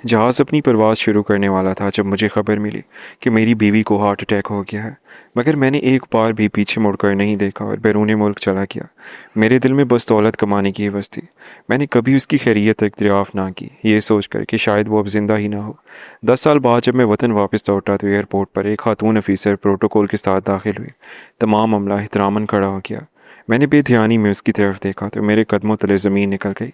जहाज़ अपनी परवाज़ शुरू करने वाला था जब मुझे खबर मिली कि मेरी बीवी को हार्ट अटैक हो गया है। मगर मैंने एक बार भी पीछे मुड़कर नहीं देखा और बैरून मुल्क चला गया। मेरे दिल में बस दौलत कमाने की हवस थी। मैंने कभी उसकी खैरियत तक दरियाफ़्त ना की, ये सोचकर कि शायद वो अब जिंदा ही ना हो। 10 साल बाद जब मैं वतन वापस लौटा तो एयरपोर्ट पर एक खातून अफीसर प्रोटोकॉल के साथ दाखिल हुई। तमाम अमला एहतरामन खड़ा हो गया। मैंने बेध्यानी में उसकी तरफ देखा तो मेरे कदमों तले ज़मीन निकल गई।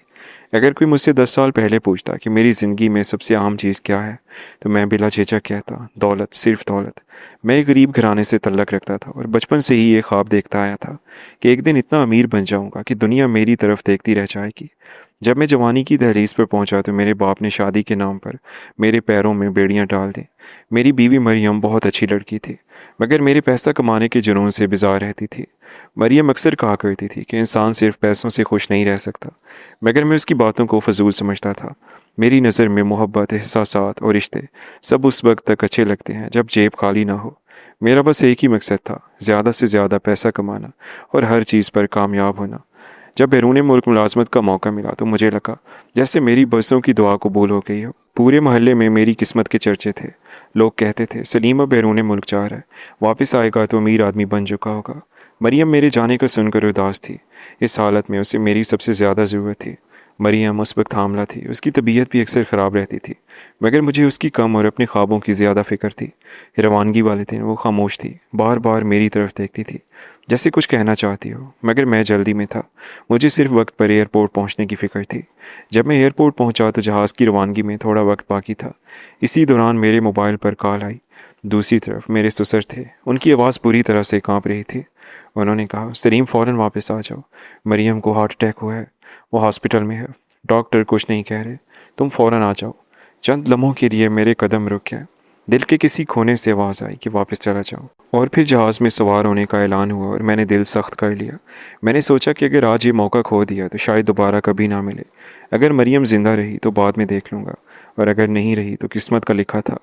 अगर कोई मुझसे 10 साल पहले पूछता कि मेरी ज़िंदगी में सबसे अहम चीज़ क्या है, तो मैं बिला झिझक कहता, दौलत, सिर्फ दौलत। मैं एक गरीब घराने से तल्लक रखता था और बचपन से ही ये ख्वाब देखता आया था कि एक दिन इतना अमीर बन जाऊंगा कि दुनिया मेरी तरफ देखती रह जाएगी। जब मैं जवानी की दहलीज पर पहुंचा तो मेरे बाप ने शादी के नाम पर मेरे पैरों में बेड़ियां डाल दी। मेरी बीवी मरियम बहुत अच्छी लड़की थी, मगर मेरे पैसा कमाने के जुनून से बेजार रहती थी। मरियम अक्सर कहा करती थी कि इंसान सिर्फ पैसों से खुश नहीं रह सकता, मगर मैं उसकी बातों को फजूल समझता था। मेरी नज़र में मोहब्बत, एहसासात और रिश्ते सब उस वक्त तक अच्छे लगते हैं जब जेब खाली ना हो। मेरा बस एक ही मकसद था, ज़्यादा से ज़्यादा पैसा कमाना और हर चीज़ पर कामयाब होना। जब बैरून मुल्क मुलाजमत का मौका मिला तो मुझे लगा जैसे मेरी बरसों की दुआ कबूल हो गई हो। पूरे मोहल्ले में मेरी किस्मत के चर्चे थे। लोग कहते थे सलीम अब बैरून मुल्क जा रहा है, वापस आएगा तो अमीर आदमी बन चुका होगा। मरियम मेरे जाने को सुनकर उदास थी। इस हालत में उसे मेरी सबसे ज़्यादा ज़रूरत थी। मरियम उस वक्त हामला थी, उसकी तबीयत भी अक्सर ख़राब रहती थी, मगर मुझे उसकी कम और अपने ख्वाबों की ज़्यादा फ़िक्र थी। रवानगी वाले दिन वो खामोश थी, बार बार मेरी तरफ देखती थी जैसे कुछ कहना चाहती हो, मगर मैं जल्दी में था। मुझे सिर्फ वक्त पर एयरपोर्ट पहुंचने की फ़िक्र थी। जब मैं एयरपोर्ट पहुंचा तो जहाज़ की रवानगी में थोड़ा वक्त बाकी था। इसी दौरान मेरे मोबाइल पर कॉल आई। दूसरी तरफ मेरे ससुर थे, उनकी आवाज़ पूरी तरह से कांप रही थी। उन्होंने कहा, सलीम फ़ौरन वापस आ जाओ, मरियम को हार्ट अटैक हुआ है, वो हॉस्पिटल में है, डॉक्टर कुछ नहीं कह रहे, तुम फ़ौरन आ जाओ। चंद लम्हों के लिए मेरे कदम रुक गए। दिल के किसी कोने से आवाज़ आई कि वापस चला जाओ। और फिर जहाज़ में सवार होने का ऐलान हुआ और मैंने दिल सख्त कर लिया। मैंने सोचा कि अगर आज ये मौका खो दिया तो शायद दोबारा कभी ना मिले। अगर मरियम ज़िंदा रही तो बाद में देख लूँगा, और अगर नहीं रही तो किस्मत का लिखा था।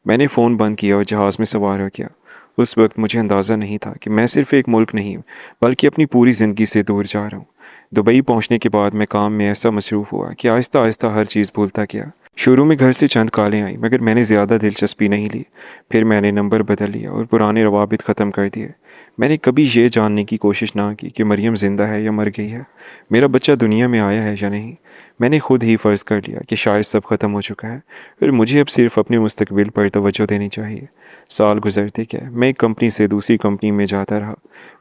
मैंने फ़ोन बंद किया और जहाज़ में सवार हो गया। उस वक्त मुझे अंदाज़ा नहीं था कि मैं सिर्फ़ एक मुल्क नहीं बल्कि अपनी पूरी ज़िंदगी से दूर जा रहा हूँ। दुबई पहुंचने के बाद मैं काम में ऐसा मसरूफ़ हुआ कि आहिस्ता आहिस्ता हर चीज़ भूलता गया। शुरू में घर से चंद कॉलें आई, मगर मैंने ज़्यादा दिलचस्पी नहीं ली। फिर मैंने नंबर बदल लिया और पुराने रवाबित ख़त्म कर दिए। मैंने कभी ये जानने की कोशिश ना की कि मरियम ज़िंदा है या मर गई है, मेरा बच्चा दुनिया में आया है या नहीं। मैंने खुद ही फ़र्ज़ कर लिया कि शायद सब ख़त्म हो चुका है और मुझे अब सिर्फ अपने मुस्तकबिल पर तवज्जो देनी चाहिए। साल गुजरते गए, मैं एक कंपनी से दूसरी कंपनी में जाता रहा।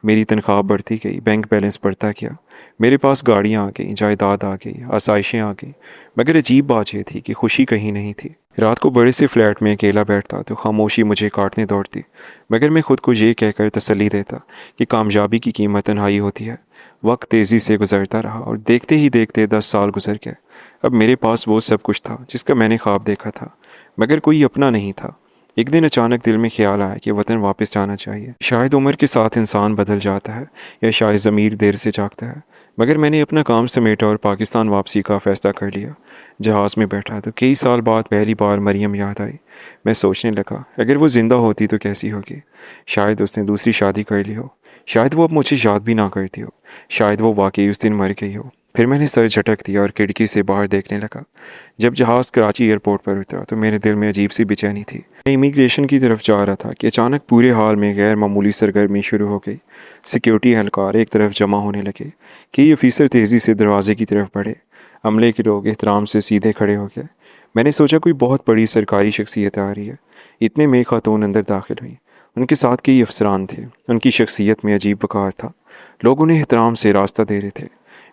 मेरी तनख्वाह बढ़ती गई, बैंक बैलेंस बढ़ता गया। मेरे पास गाड़ियाँ आ गईं, जायदाद आ गई, आसाइशें आ गईं, मगर अजीब बात यह थी कि खुशी कहीं नहीं थी। रात को बड़े से फ्लैट में अकेला बैठता तो खामोशी मुझे काटने दौड़ती, मगर मैं खुद को ये कहकर तसल्ली देता कि कामयाबी की कीमत तन्हाई होती है। वक्त तेज़ी से गुजरता रहा और देखते ही देखते 10 साल गुजर गए। अब मेरे पास वो सब कुछ था जिसका मैंने ख्वाब देखा था, मगर कोई अपना नहीं था। एक दिन अचानक दिल में ख्याल आया कि वतन वापस जाना चाहिए। शायद उम्र के साथ इंसान बदल जाता है, या शायद ज़मीर देर से जागता है। मगर मैंने अपना काम समेटा और पाकिस्तान वापसी का फ़ैसला कर लिया। जहाज़ में बैठा तो कई साल बाद पहली बार मरियम याद आई। मैं सोचने लगा, अगर वो ज़िंदा होती तो कैसी होगी। शायद उसने दूसरी शादी कर ली हो, शायद वो अब मुझे याद भी ना करती हो, शायद वो वाकई उस दिन मर गई हो। फिर मैंने सर झटक दिया और खिड़की से बाहर देखने लगा। जब जहाज़ कराची एयरपोर्ट पर उतरा तो मेरे दिल में अजीब सी बेचैनी थी। मैं इमिग्रेशन की तरफ जा रहा था कि अचानक पूरे हाल में गैर मामूली सरगर्मी शुरू हो गई। सिक्योरिटी एहलकार एक तरफ जमा होने लगे, कई ऑफिसर तेज़ी से दरवाजे की तरफ बढ़े, अमले के लोग एहतराम से सीधे खड़े हो गए। मैंने सोचा कोई बहुत बड़ी सरकारी शख्सियत आ रही है। इतने में एक खातून अंदर दाखिल हुई। उनके साथ कई अफसरान थे। उनकी शख्सियत में अजीब वक़ार था। लोग उन्हें एहतराम से रास्ता दे रहे थे।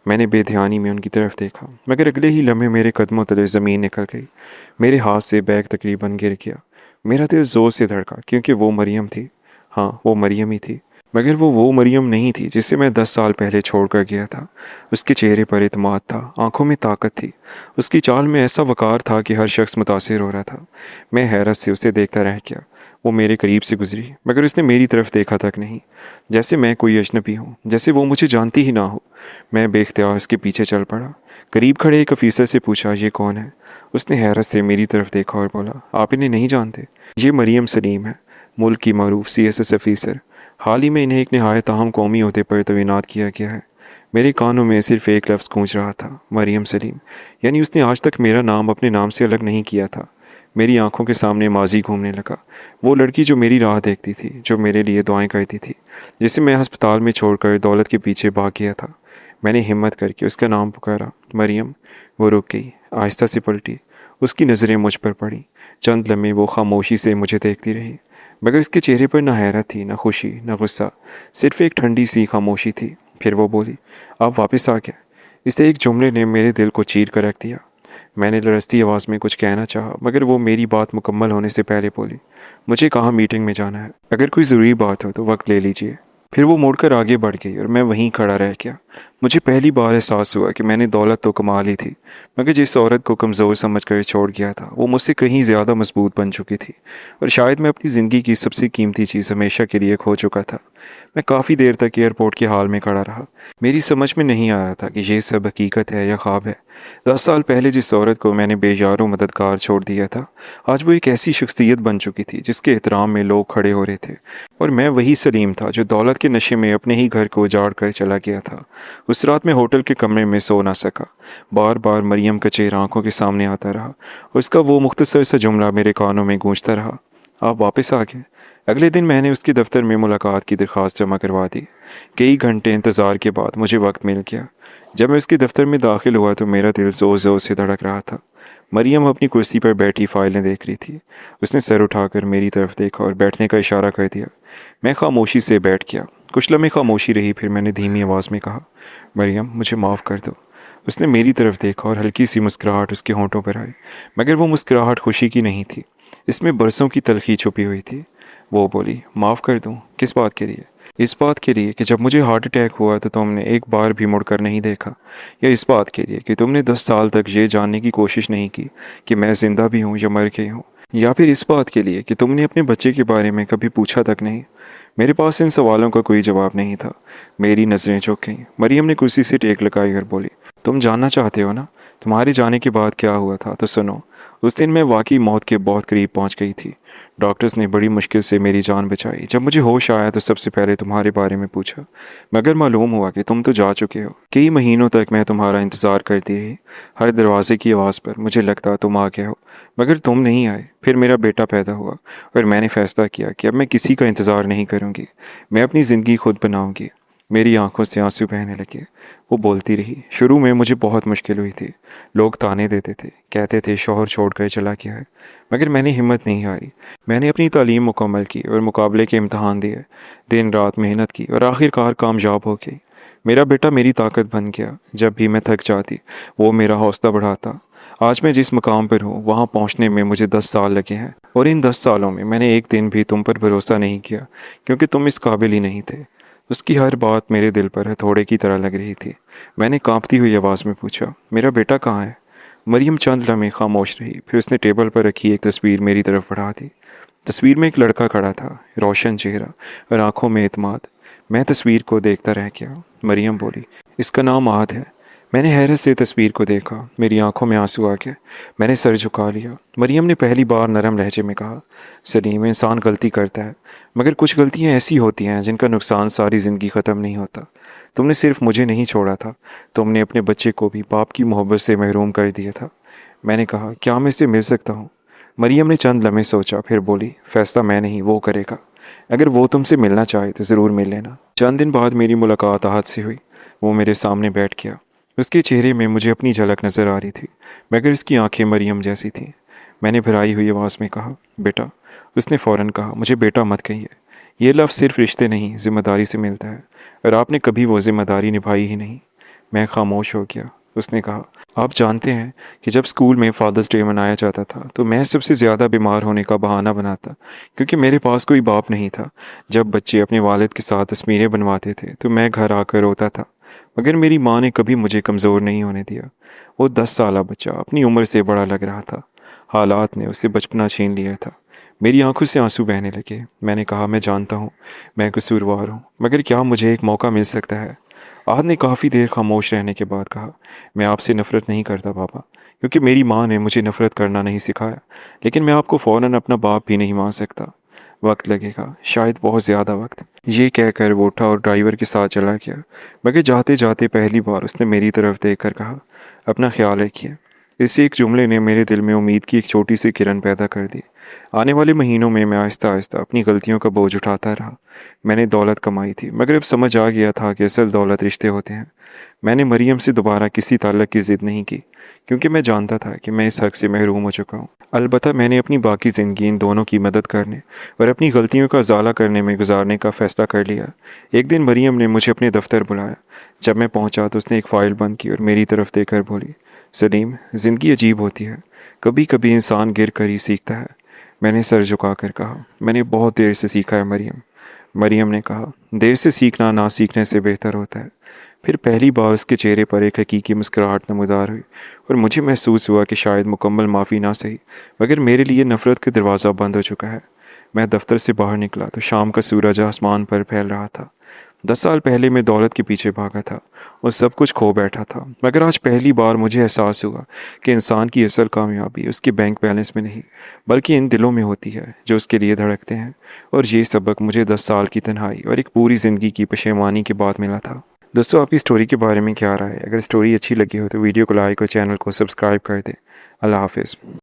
मैंने बेध्यानी में उनकी तरफ देखा, मगर अगले ही लम्हे मेरे कदमों तले ज़मीन निकल गई। मेरे हाथ से बैग तकरीबन गिर गया। मेरा दिल ज़ोर से धड़का, क्योंकि वो मरियम थी। हाँ, वो मरियम ही थी, मगर वो मरियम नहीं थी जिसे मैं 10 साल पहले छोड़ कर गया था। उसके चेहरे पर इत्मीनान था, आंखों में ताकत थी, उसकी चाल में ऐसा वक़ार था कि हर शख्स मुतासिर हो रहा था। मैं हैरत से उसे देखता रह गया। वो मेरे करीब से गुजरी, मगर उसने मेरी तरफ देखा तक नहीं, जैसे मैं कोई अजनबी हूँ, जैसे वो मुझे जानती ही ना हो। मैं बेख्तियार उसके पीछे चल पड़ा। करीब खड़े एक अफीसर से पूछा, ये कौन है? उसने हैरत से मेरी तरफ देखा और बोला, आप इन्हें नहीं जानते? ये मरियम सलीम है, मुल्क की मरूफ CSS अफीसर। हाल ही में इन्हें एक नहायत अहम कौमी ओहदे पर तैनात किया गया है। मेरे कानों में सिर्फ एक लफ्ज़ गूंज रहा था, मरियम सलीम। यानी उसने आज तक मेरा नाम अपने नाम से अलग नहीं किया था। मेरी आंखों के सामने माजी घूमने लगा। वो लड़की जो मेरी राह देखती थी, जो मेरे लिए दुआएं करती थी, जिसे मैं अस्पताल में छोड़कर दौलत के पीछे भाग गया था। मैंने हिम्मत करके उसका नाम पुकारा, मरियम। वो रुक गई, आहिस्ता से पलटी। उसकी नज़रें मुझ पर पड़ी। चंद लम्हे वो खामोशी से मुझे देखती रही, मगर उसके चेहरे पर न हैरत थी, न खुशी, न गुस्सा, सिर्फ एक ठंडी सी खामोशी थी। फिर वो बोली, आप वापस आ गए। इस एक जुमले ने मेरे दिल को चीर कर रख दिया। मैंने लरजती आवाज़ में कुछ कहना चाहा, मगर वो मेरी बात मुकम्मल होने से पहले बोली, मुझे कहाँ मीटिंग में जाना है, अगर कोई ज़रूरी बात हो तो वक्त ले लीजिए। फिर वो मुड़कर आगे बढ़ गई और मैं वहीं खड़ा रह गया। मुझे पहली बार एहसास हुआ कि मैंने दौलत तो कमा ली थी, मगर जिस औरत को कमज़ोर समझकर छोड़ गया था, वो मुझसे कहीं ज़्यादा मजबूत बन चुकी थी। और शायद मैं अपनी ज़िंदगी की सबसे कीमती चीज़ हमेशा के लिए खो चुका था। मैं काफ़ी देर तक एयरपोर्ट के हाल में खड़ा रहा। मेरी समझ में नहीं आ रहा था कि ये सब हकीकत है या ख्वाब है। 10 साल पहले जिस औरत को मैंने बेयारो मददगार छोड़ दिया था, आज वो एक ऐसी शख्सियत बन चुकी थी जिसके एहतराम में लोग खड़े हो रहे थे। और मैं वही सलीम था जो दौलत के नशे में अपने ही घर को उजाड़ कर चला गया था। उस रात मैं होटल के कमरे में सो ना सका। बार बार मरियम का चेहरा आंखों के सामने आता रहा और उसका वो मुख्तसर सा जुमला मेरे कानों में गूंजता रहा, आप वापस आ गए। अगले दिन मैंने उसके दफ्तर में मुलाकात की दरख्वास्त जमा करवा दी। कई घंटे इंतज़ार के बाद मुझे वक्त मिल गया। जब मैं उसके दफ्तर में दाखिल हुआ तो मेरा दिल ज़ोर ज़ोर से धड़क रहा था। मरियम अपनी कुर्सी पर बैठी फाइलें देख रही थी। उसने सर उठाकर मेरी तरफ देखा और बैठने का इशारा कर दिया। मैं खामोशी से बैठ गया। कुछ लम्हे खामोशी रही, फिर मैंने धीमी आवाज़ में कहा, मरियम मुझे माफ़ कर दो। उसने मेरी तरफ देखा और हल्की सी मुस्कुराहट उसके होंठों पर आई, मगर वो मुस्कुराहट खुशी की नहीं थी, इसमें बरसों की तलखी छुपी हुई थी। वो बोली, माफ़ कर दूँ? किस बात के लिए? इस बात के लिए कि जब मुझे हार्ट अटैक हुआ तो तुमने एक बार भी मुड़कर नहीं देखा, या इस बात के लिए कि तुमने 10 साल तक ये जानने की कोशिश नहीं की कि मैं ज़िंदा भी हूँ या मर गई हूँ, या फिर इस बात के लिए कि तुमने अपने बच्चे के बारे में कभी पूछा तक नहीं। मेरे पास इन सवालों का कोई जवाब नहीं था। मेरी नज़रें झुक गईं। मरियम ने कुर्सी से टेक लगाई और बोली, तुम जानना चाहते हो ना, तुम्हारे जाने के बाद क्या हुआ था? तो सुनो। उस दिन मैं वाकई मौत के बहुत करीब पहुंच गई थी। डॉक्टर्स ने बड़ी मुश्किल से मेरी जान बचाई। जब मुझे होश आया तो सबसे पहले तुम्हारे बारे में पूछा, मगर मालूम हुआ कि तुम तो जा चुके हो। कई महीनों तक मैं तुम्हारा इंतज़ार करती रही। हर दरवाजे की आवाज़ पर मुझे लगता तुम आ गए हो, मगर तुम नहीं आए। फिर मेरा बेटा पैदा हुआ और मैंने फ़ैसला किया कि अब मैं किसी का इंतज़ार नहीं करूँगी, मैं अपनी ज़िंदगी खुद बनाऊँगी। मेरी आंखों से आंसू बहने लगे। वो बोलती रही, शुरू में मुझे बहुत मुश्किल हुई थी। लोग ताने देते थे, कहते थे शौहर छोड़कर चला गया है, मगर मैंने हिम्मत नहीं हारी। मैंने अपनी तालीम मुकम्मल की और मुकाबले के इम्तहान दिए। दिन रात मेहनत की और आखिरकार कामयाब हो गई। मेरा बेटा मेरी ताकत बन गया। जब भी मैं थक जाती, वो मेरा हौसला बढ़ाता। आज मैं जिस मकाम पर हूँ, वहाँ पहुँचने में मुझे 10 साल लगे हैं, और इन 10 सालों में मैंने एक दिन भी तुम पर भरोसा नहीं किया, क्योंकि तुम इस काबिल ही नहीं थे। उसकी हर बात मेरे दिल पर हथौड़े की तरह लग रही थी। मैंने कांपती हुई आवाज़ में पूछा, मेरा बेटा कहाँ है? मरियम चंद लम्हे खामोश रही, फिर उसने टेबल पर रखी एक तस्वीर मेरी तरफ बढ़ा दी। तस्वीर में एक लड़का खड़ा था, रोशन चेहरा और आंखों में एतमाद। मैं तस्वीर को देखता रह गया। मरियम बोली, इसका नाम आहद है। मैंने हैरत से तस्वीर को देखा। मेरी आंखों में आंसू आ गए। मैंने सर झुका लिया। मरियम ने पहली बार नरम लहजे में कहा, सलीम, इंसान गलती करता है, मगर कुछ गलतियां ऐसी होती हैं जिनका नुकसान सारी ज़िंदगी ख़त्म नहीं होता। तुमने सिर्फ मुझे नहीं छोड़ा था, तुमने अपने बच्चे को भी बाप की मोहब्बत से महरूम कर दिया था। मैंने कहा, क्या मैं इससे मिल सकता हूँ? मरियम ने चंद लम्हे सोचा, फिर बोली, फ़ैसला मैं नहीं, वो करेगा। अगर वो तुमसे मिलना चाहे तो ज़रूर मिल लेना। चंद दिन बाद मेरी मुलाकात आहद से हुई। वो मेरे सामने बैठ गया। उसके चेहरे में मुझे अपनी झलक नज़र आ रही थी, मगर उसकी आंखें मरियम जैसी थीं। मैंने भराई हुई आवाज़ में कहा, बेटा। उसने फ़ौरन कहा, मुझे बेटा मत कहिए। ये लफ्ज़ सिर्फ रिश्ते नहीं, ज़िम्मेदारी से मिलता है, और आपने कभी वो ज़िम्मेदारी निभाई ही नहीं। मैं खामोश हो गया। उसने कहा, आप जानते हैं कि जब स्कूल में फादर्स डे मनाया जाता था तो मैं सबसे ज़्यादा बीमार होने का बहाना बनाता, क्योंकि मेरे पास कोई बाप नहीं था। जब बच्चे अपने वालिद के साथ तस्वीरें बनवाते थे तो मैं घर आकर रोता था, मगर मेरी माँ ने कभी मुझे कमज़ोर नहीं होने दिया। वो 10 साला बच्चा अपनी उम्र से बड़ा लग रहा था। हालात ने उससे बचपना छीन लिया था। मेरी आंखों से आंसू बहने लगे। मैंने कहा, मैं जानता हूँ मैं कसूरवार हूँ, मगर क्या मुझे एक मौका मिल सकता है? आहद ने काफ़ी देर खामोश रहने के बाद कहा, मैं आपसे नफ़रत नहीं करता पापा, क्योंकि मेरी माँ ने मुझे नफ़रत करना नहीं सिखाया, लेकिन मैं आपको फ़ौरन अपना बाप भी नहीं मान सकता। वक्त लगेगा, शायद बहुत ज़्यादा वक्त। ये कहकर वो उठा और ड्राइवर के साथ चला गया। मगर जाते जाते पहली बार उसने मेरी तरफ देख कर कहा, अपना ख्याल रखिए। इस एक जुमले ने मेरे दिल में उम्मीद की एक छोटी सी किरण पैदा कर दी। आने वाले महीनों में मैं आहिस्ता आहिस्ता अपनी गलतियों का बोझ उठाता रहा। मैंने दौलत कमाई थी, मगर अब समझ आ गया था कि असल दौलत रिश्ते होते हैं। मैंने मरियम से दोबारा किसी ताल्लुक की ज़िद नहीं की, क्योंकि मैं जानता था कि मैं इस हक़ से महरूम हो चुका हूँ। अलबत्ता मैंने अपनी बाकी ज़िंदगी इन दोनों की मदद करने और अपनी गलतियों का इज़ाला करने में गुजारने का फ़ैसला कर लिया। एक दिन मरियम ने मुझे अपने दफ्तर बुलाया। जब मैं पहुंचा तो उसने एक फ़ाइल बंद की और मेरी तरफ देखकर बोली, सलीम, ज़िंदगी अजीब होती है। कभी कभी इंसान गिर कर ही सीखता है। मैंने सर झुका कर कहा, मैंने बहुत देर से सीखा है मरियम। मरियम ने कहा, देर से सीखना ना सीखने से बेहतर होता है। फिर पहली बार उसके चेहरे पर एक हकीकी मुस्कुराहट नमूदार हुई और मुझे महसूस हुआ कि शायद मुकम्मल माफ़ी ना सही, मगर मेरे लिए नफ़रत का दरवाज़ा बंद हो चुका है। मैं दफ्तर से बाहर निकला तो शाम का सूरज आसमान पर फैल रहा था। 10 साल पहले मैं दौलत के पीछे भागा था और सब कुछ खो बैठा था, मगर आज पहली बार मुझे एहसास हुआ कि इंसान की असल कामयाबी उसके बैंक बैलेंस में नहीं, बल्कि इन दिलों में होती है जो उसके लिए धड़कते हैं। और ये सबक मुझे 10 साल की तन्हाई और एक पूरी ज़िंदगी की पशेमानी के बाद मिला था। दोस्तों, आपकी स्टोरी के बारे में क्या राय है? अगर स्टोरी अच्छी लगी हो तो वीडियो को लाइक और चैनल को सब्सक्राइब कर दें। अल्लाह हाफिज़।